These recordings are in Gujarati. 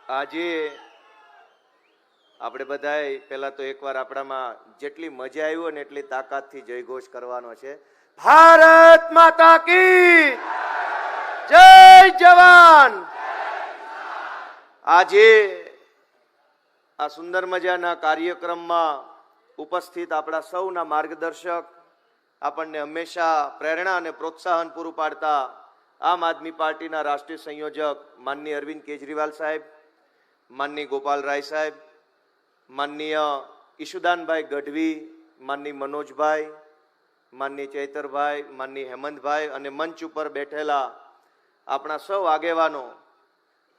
આજે આપણે બધાએ પહેલા તો એકવાર આપણામાં જેટલી મજા આવી હોય ને એટલી તાકાતથી જયઘોષ કરવાનો છે. ભારત માતા કી જય જવાન. આજે આ સુંદર મજાના કાર્યક્રમમાં ઉપસ્થિત આપણા સૌના માર્ગદર્શક, આપણને હંમેશા પ્રેરણા અને પ્રોત્સાહન પૂરું પાડતા આમ આદમી પાર્ટીના રાષ્ટ્રીય સંયોજક માનનીય અરવિંદ કેજરીવાલ સાહેબ, માનનીય ગોપાલ રાય સાહેબ, માનનીય ઈશુદાનભાઈ ગઢવી, માનનીય મનોજભાઈ, માનનીય ચૈતરભાઈ, માનનીય હેમંતભાઈ અને મંચ ઉપર બેઠેલા આપણા સૌ આગેવાનો,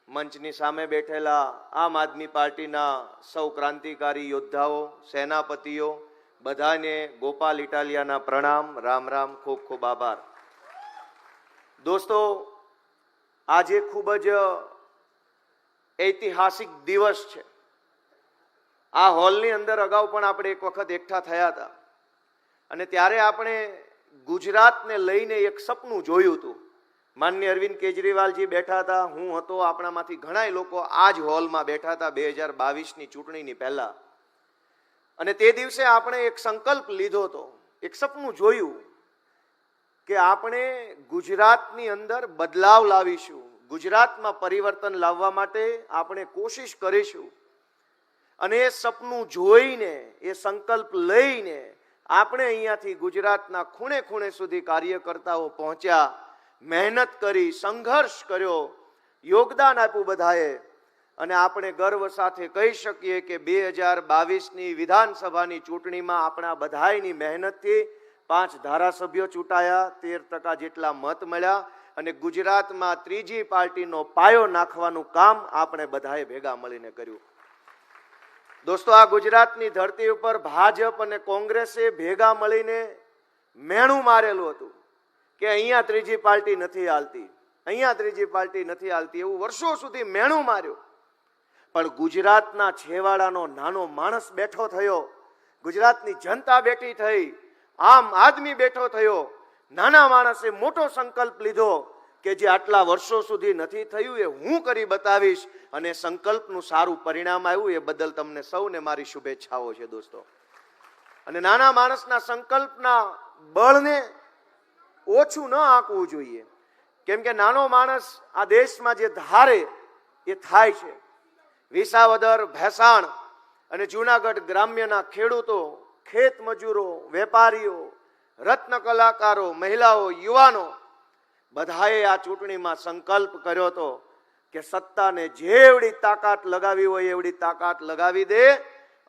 મંચની સામે બેઠેલા આમ આદમી પાર્ટીના સૌ ક્રાંતિકારી યોદ્ધાઓ, સેનાપતિઓ, બધાને ગોપાલ ઇટાલિયાના પ્રણામ, રામ રામ, ખૂબ ખૂબ આભાર. દોસ્તો, આજે ખૂબ જ ઐતિહાસિક દિવસ છે. આ હોલની અંદર અગાઉ પણ આપણે એક વખત એકઠા થયા હતા અને ત્યારે આપણે ગુજરાતને લઈને એક સપનું જોયું હતું. માનનીય અરવિંદ કેજરીવાલજી બેઠા હતા, હું હતો, આપણામાંથી ઘણા લોકો આ જ હોલમાં બેઠા હતા 2022ની ચૂંટણીની પહેલા. અને તે દિવસે આપણે એક સંકલ્પ લીધો હતો, એક સપનું જોયું કે આપણે ગુજરાતની અંદર બદલાવ લાવીશું, ગુજરાતમાં પરિવર્તન લાવવા માટે આપણે કોશિશ કરીશું. અને એ સપનું જોઈને, એ સંકલ્પ લઈને આપણે અહીંયાથી ગુજરાતના ખૂણે ખૂણે સુધી કાર્યકર્તાઓ પહોંચ્યા, મહેનત કરી, સંઘર્ષ કર્યો, યોગદાન આપ્યું બધાએ. અને આપણે ગર્વ સાથે કહી શકીએ કે 2022ની વિધાનસભાની ચૂંટણીમાં આપણા બધાની મહેનતથી 5 ધારાસભ્યો ચૂંટાયા, 13% જેટલા મત મળ્યા અને ગુજરાતમાં ત્રીજી પાર્ટીનો પાયો નાખવાનું કામ આપણે બધાએ ભેગા મળીને કર્યું. દોસ્તો, આ ગુજરાતની ધરતી ઉપર ભાજપ અને કોંગ્રેસે ભેગા મળીને મેણું મારેલું હતું કે અહીંયા ત્રીજી પાર્ટી નથી હાલતી, અહીંયા ત્રીજી પાર્ટી નથી હાલતી, એવું વર્ષો સુધી મેણું માર્યું. પણ ગુજરાતના છેવાડાનો નાનો માણસ બેઠો થયો, ગુજરાતની જનતા બેઠી થઈ, આમ આદમી બેઠો થયો, નાના માણસે મોટો સંકલ્પ લીધો કે જે આટલા વર્ષો સુધી નથી થયું એ હું કરી બતાવીશ, અને સંકલ્પનું સારું પરિણામ આવ્યું. એ બદલ તમને સૌને મારી શુભેચ્છાઓ છે દોસ્તો. અને નાના માણસના સંકલ્પના બળને ઓછું ન આંકવું જોઈએ, કેમ કે નાનો માણસ આ દેશમાં જે ધારે એ થાય છે. વિસાવદર, ભેસાણ અને જૂનાગઢ ગ્રામ્યના ખેડૂતો, ખેત મજૂરો, વેપારીઓ, રત્ન કલાકારો, મહિલાઓ, યુવાનો બધાએ આ ચૂંટણીમાં સંકલ્પ કર્યો હતો કે સત્તાને જેવડી તાકાત લગાવી હોય એવડી તાકાત લગાવી દે,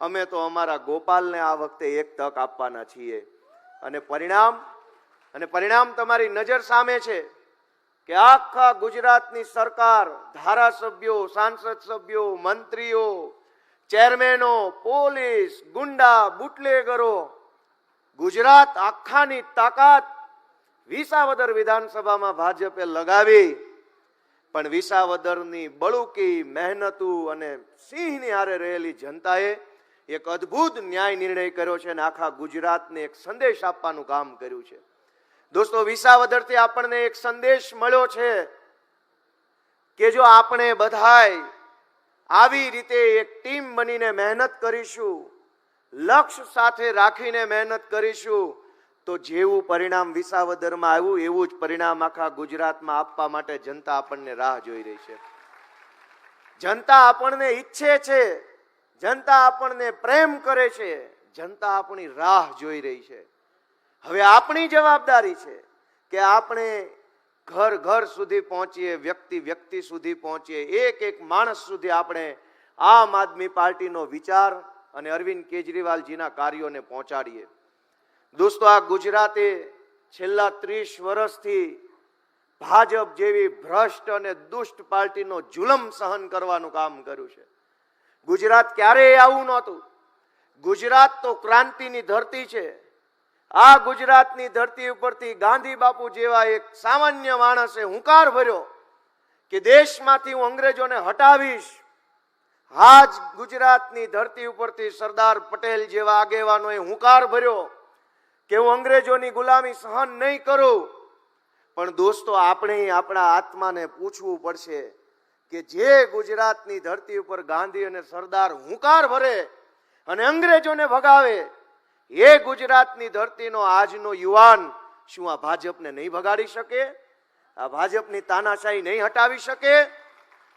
અમે તો અમારા ગોપાલને આ વખતે એક તક આપવાના છીએ. અને પરિણામ તમારી નજર સામે છે કે આખા ગુજરાતની સરકાર, ધારાસભ્યો, સાંસદ સભ્યો, મંત્રીઓ, ચેરમેનો, પોલીસ, ગુંડા, બુટલેગરો, ગુજરાત આખાની તાકાત વિસાવદર વિધાનસભામાં ભાજપે લગાવી. પણ વિસાવદરની બળુકી, મહેનતુ અને સિંહની હારે રહેલી જનતાએ એક અદ્ભુત ન્યાય નિર્ણય કર્યો છે અને આખા ગુજરાતને એક સંદેશ આપવાનું કામ કર્યું છે. દોસ્તો, વિસાવદરથી આપણને એક સંદેશ મળ્યો છે કે જો આપણે બધાય આવી રીતે એક ટીમ બનીને મહેનત કરીશું, લક્ષ્ય સાથે રાખીને મહેનત કરીશું, તો જેવું પરિણામ વિસાવદરમાં આવ્યું એવું જ પરિણામ આખા ગુજરાતમાં આપવા માટે જનતા આપણને રાહ જોઈ રહી છે. જનતા આપણને ઈચ્છે છે, જનતા આપણને પ્રેમ કરે છે, જનતા આપણી રાહ જોઈ રહી છે. હવે આપણી જવાબદારી છે કે આપણે ઘર ઘર સુધી પહોંચીએ, વ્યક્તિ વ્યક્તિ સુધી પહોંચીએ, એક એક માણસ સુધી આપણે આમ આદમી પાર્ટીનો વિચાર અને અરવિંદ કેજરીવાલજીના કાર્યોને પહોંચાડીએ. દોસ્તો, આ ગુજરાતે છેલ્લા 30 વર્ષથી ભાજપ જેવી ભ્રષ્ટ અને દુષ્ટ પાર્ટીનો જુલમ સહન કરવાનું કામ કર્યું છે. ગુજરાત ક્યારેય આવું નહોતું. ગુજરાત તો ક્રાંતિની ધરતી છે. આ ગુજરાતની ધરતી ઉપરથી ગાંધી બાપુ જેવા એક સામાન્ય માણસે હુંકાર ભર્યો કે દેશમાંથી હું અંગ્રેજોને હટાવીશ. આ જ ગુજરાતની ધરતી ઉપરથી સરદાર પટેલ જેવા આગેવાનોએ હુંકાર ભર્યો કે હું અંગ્રેજોની ગુલામી સહન નહીં કરું. પણ દોસ્તો, આપણે આપણા આત્માને પૂછવું પડશે કે જે ગુજરાતની ધરતી ઉપર ગાંધી અને સરદાર હુંકાર ભરે અને અંગ્રેજોને ભગાવે, એ ગુજરાતની ધરતીનો આજનો યુવાન શું આ ભાજપને નહીં ભગાડી શકે? આ ભાજપની તાનાશાહી નહીં હટાવી શકે?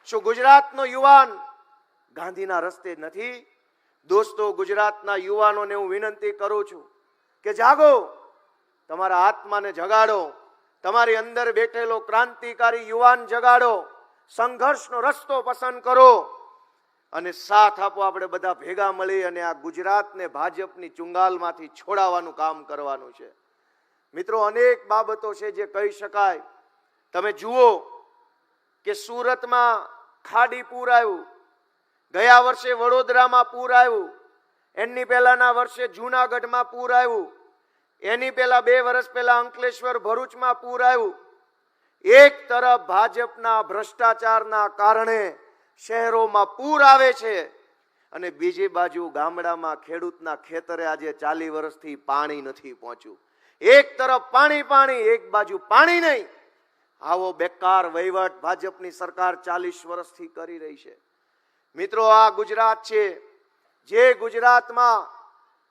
શું ગુજરાતનો યુવાન ગાંધીના રસ્તે નથી? દોસ્તો, ગુજરાતના યુવાનોને હું વિનંતી કરું છું કે જાગો, તમારા આત્માને જગાડો, તમારી અંદર બેઠેલો ક્રાંતિકારી યુવાન જગાડો, સંઘર્ષનો રસ્તો પસંદ કરો અને સાથ આપો. આપણે બધા ભેગા મળી અને આ ગુજરાતને ભાજપની ચુંગાલમાંથી છોડાવવાનું કામ કરવાનું છે. મિત્રો, અનેક બાબતો છે જે કહી શકાય. તમે જુઓ કે સુરતમાં ખાડી પૂર આવ્યું, ગયા વર્ષે વડોદરામાં પૂર આવ્યું, એની પહેલાના વર્ષે જૂનાગઢમાં પૂર આવ્યું, એની પહેલા 2 વર્ષ પહેલા અંકલેશ્વર ભરૂચમાં પૂર આવ્યું. એક તરફ ભાજપના ભ્રષ્ટાચારના કારણે શહેરોમાં પૂર આવે છે અને બીજી બાજુ ગામડામાં ખેડૂતના ખેતરે આજે 40 વર્ષથી પાણી નથી પહોંચ્યું. એક તરફ પાણી પાણી, એક બાજુ પાણી નહીં. આવો બેકાર વહીવટ ભાજપની સરકાર 40 વર્ષથી કરી રહી છે. મિત્રો, આ ગુજરાત છે જે ગુજરાતમાં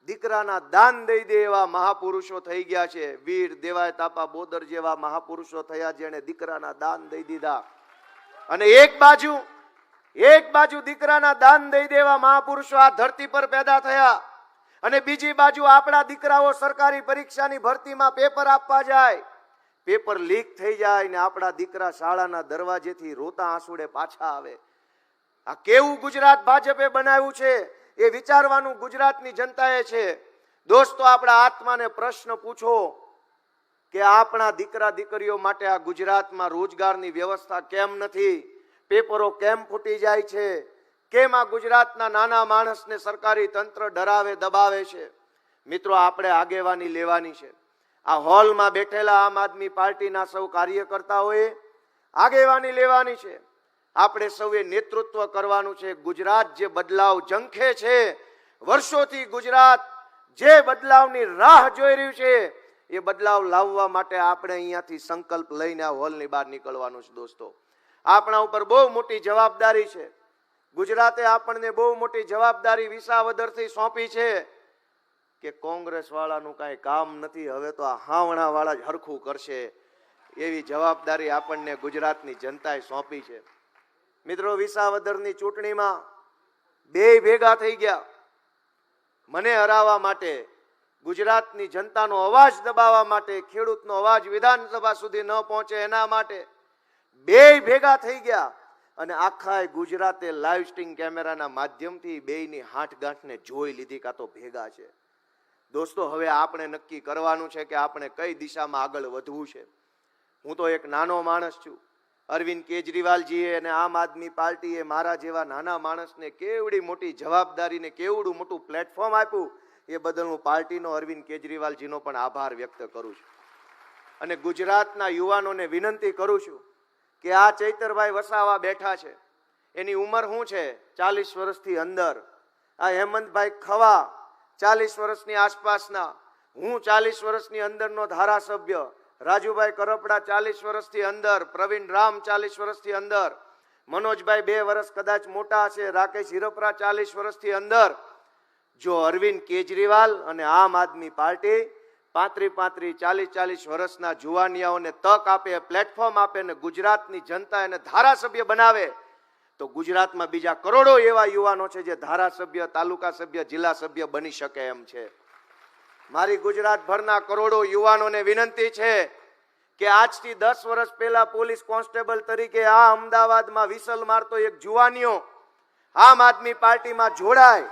દીકરાના દાન દઈ દે એવા મહાપુરુષો થઈ ગયા છે. વીર દેવાય તાપા બોદર જેવા મહાપુરુષો થયા જેને દીકરાના દાન દઈ દીધા. અને એક બાજુ દીકરાના દાન દઈ દેવા મહાપુરુષો આ ધરતી પર પેદા થયા અને બીજી બાજુ આપણા દીકરાઓ સરકારી પરીક્ષાની ભરતીમાં પેપર આપવા જાય, પેપર લીક થઈ જાય ને આપણા દીકરા શાળાના દરવાજેથી રોતા આંસુડે પાછા આવે. આ કેવું ગુજરાત ભાજપે બનાવ્યું છે એ વિચારવાનું ગુજરાતની જનતાએ છે. દોસ્તો, આપણા આત્માને પ્રશ્ન પૂછો કે આપણા દીકરા દીકરીઓ માટે આ ગુજરાતમાં રોજગારની વ્યવસ્થા કેમ નથી? પેપરો કેમ ફૂટી જાય છે? કેમ આ ગુજરાતના નાના માણસને સરકારી તંત્ર ડરાવે દબાવે છે? મિત્રો, આપણે આગેવાની લેવાની છે. આ હોલમાં બેઠેલા આમ આદમી પાર્ટીના સૌ કાર્યકર્તાઓએ આગેવાની લેવાની છે. આપણે સૌએ નેતૃત્વ કરવાનું છે. ગુજરાત જે બદલાવ ઝંખે છે, વર્ષોથી ગુજરાત જે બદલાવની રાહ જોઈ રહ્યું છે, એ બદલાવ લાવવા માટે આપણે અહીંયાથી સંકલ્પ લઈને આ હોલની બહાર નીકળવાનું છે. દોસ્તો, આપણા ઉપર બહુ મોટી જવાબદારી છે. ગુજરાતે આપણને બહુ મોટી જવાબદારી વિસાવદરથી સોંપી છે કે કોંગ્રેસ વાળાનું કાંઈ કામ નથી, હવે તો આ હાવણા વાળા જ હરખું કરશે, એવી જવાબદારી આપણને ગુજરાતની જનતાએ સોંપી છે. મિત્રો, વિસાવદરની ચૂંટણીમાં 2 ભેગા થઈ ગયા. મને હરાવવા માટે, ગુજરાતની જનતાનો અવાજ દબાવવા માટે, ખેડૂતનો અવાજ વિધાનસભા સુધી ન પહોંચે એના માટે 2 ભેગા થઈ ગયા અને આખા ગુજરાતે લાઈવ સ્ટ્રીમ કેમેરાના માધ્યમથી બેયની હાંઠગાંઠને જોઈ લીધી કાં તો ભેગા છે. દોસ્તો, હવે આપણે નક્કી કરવાનું છે કે આપણે કઈ દિશામાં આગળ વધવું છે. હું તો એક નાનો માણસ છું. અરવિંદ કેજરીવાલજીએ અને આમ આદમી પાર્ટીએ મારા જેવા નાના માણસને કેવડી મોટી જવાબદારી ને કેવડું મોટું પ્લેટફોર્મ આપ્યું, એ બદલ હું પાર્ટીનો અરવિંદ કેજરીવાલજીનો પણ આભાર વ્યક્ત કરું છું. અને ગુજરાતના યુવાનોને વિનંતી કરું છું કે આ ચૈતરભાઈ વસાવા બેઠા છે, એની ઉંમર શું છે? 40 વર્ષથી અંદર. આ હેમંતભાઈ ખવા 40 વર્ષની આસપાસના, હું 40 વર્ષની અંદરનો ધારાસભ્ય, રાજુભાઈ કરપડા 40 વર્ષથી અંદર, પ્રવીણ રામ 40 વર્ષથી અંદર, મનોજભાઈ 2 વર્ષ કદાચ મોટા છે, રાકેશ હિરપરા 40 વર્ષથી અંદર. જો અરવિંદ કેજરીવાલ અને આમ આદમી પાર્ટી 35-40 વર્ષના જુવાનિયાઓને તક આપે, પ્લેટફોર્મ આપે ને ગુજરાતની જનતા એને ધારાસભ્ય બનાવે, તો ગુજરાતમાં બીજા કરોડો એવા યુવાનો છે જે ધારાસભ્ય, તાલુકા સભ્ય, જિલ્લા સભ્ય બની શકે એમ છે. મારી ગુજરાતભરના કરોડો યુવાનોને વિનંતી છે કે આજથી 10 વર્ષ પહેલા પોલીસ કોન્સ્ટેબલ તરીકે આ અમદાવાદમાં વિસલ મારતો એક જુવાનિયો આમ આદમી પાર્ટીમાં જોડાય.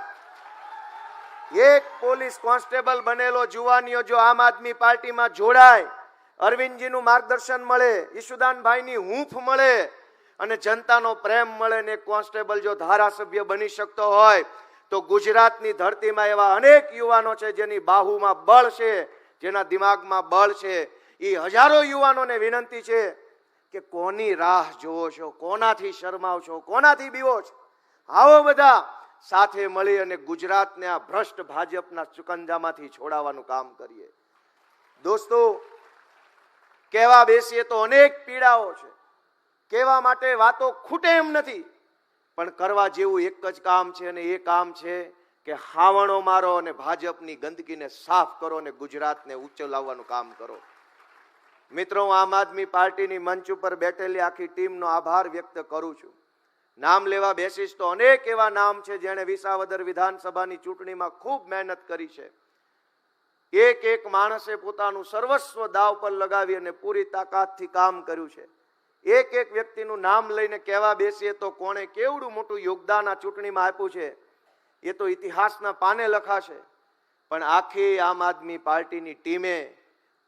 એક પોલીસ કોન્સ્ટેબલ બનેલો જુવાનિયો જો આમ આદમી પાર્ટીમાં જોડાય, અરવિંદજીનું માર્ગદર્શન મળે, ઈશુદાનભાઈની હૂંફ મળે અને જનતાનો પ્રેમ મળે ને કોન્સ્ટેબલ જો ધારાસભ્ય બની શકતો હોય, તો ગુજરાતની ધરતીમાં એવા અનેક યુવાનો છે જેની બાહુમાં બળ છે, જેના દિમાગમાં બળ છે. એ હજારો યુવાનોને વિનંતી છે કે કોની રાહ જોવો છો, કોનાથી શરમાવ છો, કોનાથી બીવો છો? આવો બધા સાથે મળી અને ગુજરાતને આ ભ્રષ્ટ ભાજપના ચુકંજામાંથી છોડાવવાનું કામ કરીએ. દોસ્તો, કહેવા બેસીએ તો અનેક પીડાઓ છે, કહેવા માટે વાતો ખૂટે એમ નથી, પણ કરવા જેવું એક જ કામ છે, અને એ કામ છે કે હાવણો મારો અને ભાજપની ગંદકીને સાફ કરો અને ગુજરાતને ઊંચો લાવવાનું કામ કરો. મિત્રો, હું આમ આદમી પાર્ટીની મંચ ઉપર બેઠેલી આખી ટીમનો આભાર વ્યક્ત કરું છું. નામ લેવા બેસીશ તો અનેક એવા નામ છે જેણે વિસાવદર વિધાનસભાની ચૂંટણીમાં ખૂબ મહેનત કરી છે. એક એક માણસે પોતાનું સર્વસ્વ દાવ પર લગાવી અને પૂરી તાકાતથી કામ કર્યું છે. એક એક વ્યક્તિનું નામ લઈને કહેવા બેસીએ તો કોણે કેવડું મોટું યોગદાન આ ચૂંટણીમાં આપ્યું છે એ તો ઇતિહાસના પાને લખાશે. પણ આખી આમ આદમી પાર્ટીની ટીમે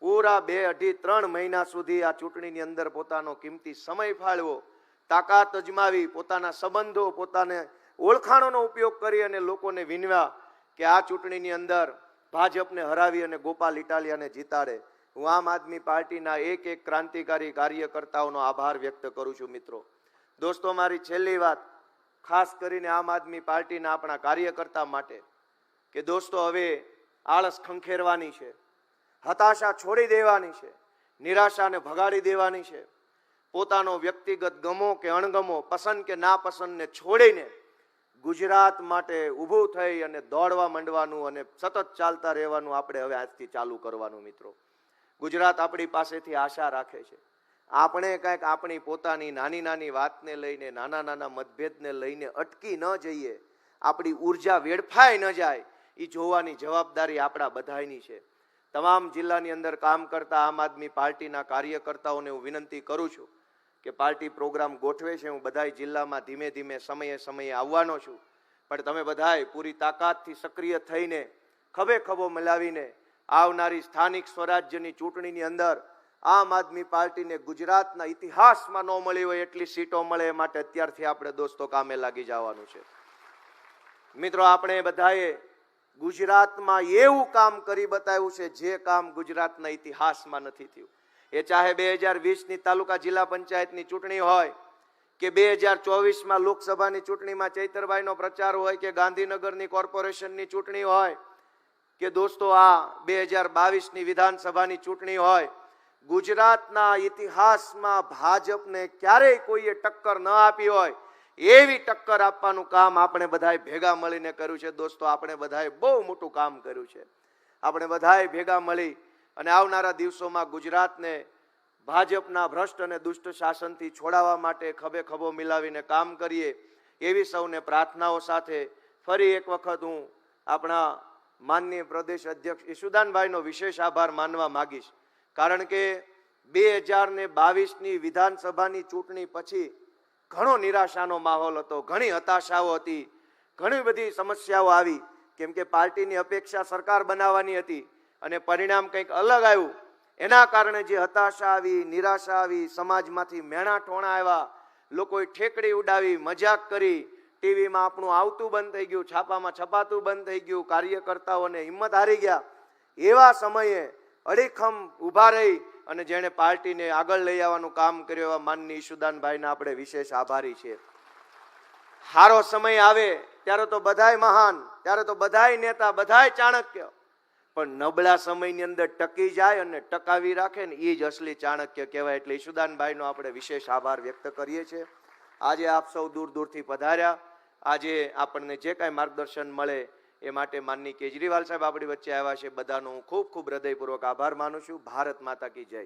પૂરા 2-2.5-3 મહિના સુધી આ ચૂંટણીની અંદર પોતાનો કિંમતી સમય ફાળવ્યો, તાકાત અજમાવી, પોતાના સંબંધો, પોતાને ઓળખાણોનો ઉપયોગ કરી અને લોકોને વિનવ્યા કે આ ચૂંટણીની અંદર ભાજપને હરાવી અને ગોપાલ ઇટાલિયાને જીતાડે. હું આમ આદમી પાર્ટીના એક એક ક્રાંતિકારી કાર્યકર્તાઓનો આભાર વ્યક્ત કરું છું. મિત્રો, દોસ્તો, મારી છેલ્લી વાત ખાસ કરીને આમ આદમી પાર્ટીના આપણા કાર્યકર્તા માટે કે દોસ્તો, હવે આળસ ખંખેરવાની છે, હતાશા છોડી દેવાની છે, નિરાશાને ભગાડી દેવાની છે. પોતાનો વ્યક્તિગત ગમો કે અણગમો, પસંદ કે નાપસંદને છોડીને ગુજરાત માટે ઊભું થઈ અને દોડવા માંડવાનું અને સતત ચાલતા રહેવાનું આપણે હવે આજથી ચાલુ કરવાનું. મિત્રો, ગુજરાત આપણી પાસેથી આશા રાખે છે. આપણે કંઈક આપણી પોતાની નાની નાની વાતને લઈને, નાના નાના મતભેદને લઈને અટકી ન જઈએ, આપણી ઉર્જા વેડફાઈ ન જાય, એ જોવાની જવાબદારી આપણા બધાની છે. તમામ જિલ્લાની અંદર કામ કરતા આમ આદમી પાર્ટીના કાર્યકર્તાઓને હું વિનંતી કરું છું કે પાર્ટી પ્રોગ્રામ ગોઠવે છે, હું બધા જિલ્લામાં ધીમે ધીમે સમયે સમયે આવવાનો છું, પણ તમે બધાએ પૂરી તાકાતથી સક્રિય થઈને ખભે ખભો મિલાવીને આવનારી સ્થાનિક સ્વરાજ્યની ચૂંટણીની અંદર આમ આદમી પાર્ટીને ગુજરાતના ઇતિહાસમાં ન મળી હોય એટલી સીટો મળે એ માટે અત્યારથી આપણે દોસ્તો કામે લાગી જવાનું છે. મિત્રો, આપણે બધાએ ગુજરાતમાં એવું કામ કરી બતાવ્યું છે જે કામ ગુજરાતના ઇતિહાસમાં નથી થયું. એ ચાહે 2020ની તાલુકા જિલ્લા પંચાયતની ચૂંટણી હોય કે 2024માં લોકસભાની ચૂંટણીમાં ચૈતરભાઈનો પ્રચાર હોય કે ગાંધીનગરની કોર્પોરેશનની ચૂંટણી હોય કે દોસ્તો આ 2022ની વિધાનસભાની ચૂંટણી હોય, ગુજરાતના ઇતિહાસમાં ભાજપને ક્યારેય કોઈએ ટક્કર ન આપી હોય એવી ટક્કર આપવાનું કામ આપણે બધાએ ભેગા મળીને કર્યું છે. દોસ્તો, આપણે બધાએ બહુ મોટું કામ કર્યું છે. આપણે બધાએ ભેગા મળી અને આવનારા દિવસોમાં ગુજરાતને ભાજપના ભ્રષ્ટ અને દુષ્ટ શાસનથી છોડાવવા માટે ખભે ખભો મિલાવીને કામ કરીએ એવી સૌને પ્રાર્થનાઓ સાથે ફરી એક વખત હું આપણા માનનીય પ્રદેશ અધ્યક્ષ ઈશુદાનભાઈનો વિશેષ આભાર માનવા માંગીશ. કારણ કે 2022ની વિધાનસભાની ચૂંટણી પછી ઘણો નિરાશાનો માહોલ હતો, ઘણી હતાશાઓ હતી, ઘણી બધી સમસ્યાઓ આવી, કેમ કે પાર્ટીની અપેક્ષા સરકાર બનાવવાની હતી અને પરિણામ કંઈક અલગ આવ્યું. એના કારણે જે હતાશા આવી, નિરાશા આવી, સમાજમાંથી મેણા ટોણા આવ્યા, લોકોએ ઠેકડી ઉડાવી, મજાક કરી, ટીવીમાં આપણું આવતું બંધ થઈ ગયું, છાપામાં છપાતું બંધ થઈ ગયું, કાર્યકર્તાઓને હિંમત હારી ગયા. એવા સમયે અડીખમ ઊભા રહી અને જેણે પાર્ટીને આગળ લઈ આવવાનું કામ કર્યું એવા માનનીય ઈશુદાનભાઈના આપણે વિશેષ આભારી છીએ. સારો સમય આવે ત્યારે તો બધાય મહાન, ત્યારે તો બધાય નેતા, બધાય ચાણક્ય, પણ નબળા સમયની અંદર ટકી જાય અને ટકાવી રાખે ને એ જ અસલી ચાણક્ય કહેવાય. એટલે ઈશુદાનભાઈનો આપણે વિશેષ આભાર વ્યક્ત કરીએ છીએ. આજે આપ સૌ દૂર દૂરથી પધાર્યા, આજે આપણને જે કાંઈ માર્ગદર્શન મળે એ માટે માનનીય કેજરીવાલ સાહેબ આપણી વચ્ચે આવ્યા છે, બધાનો હું ખૂબ ખૂબ હૃદયપૂર્વક આભાર માનું છું. ભારત માતા કી જય.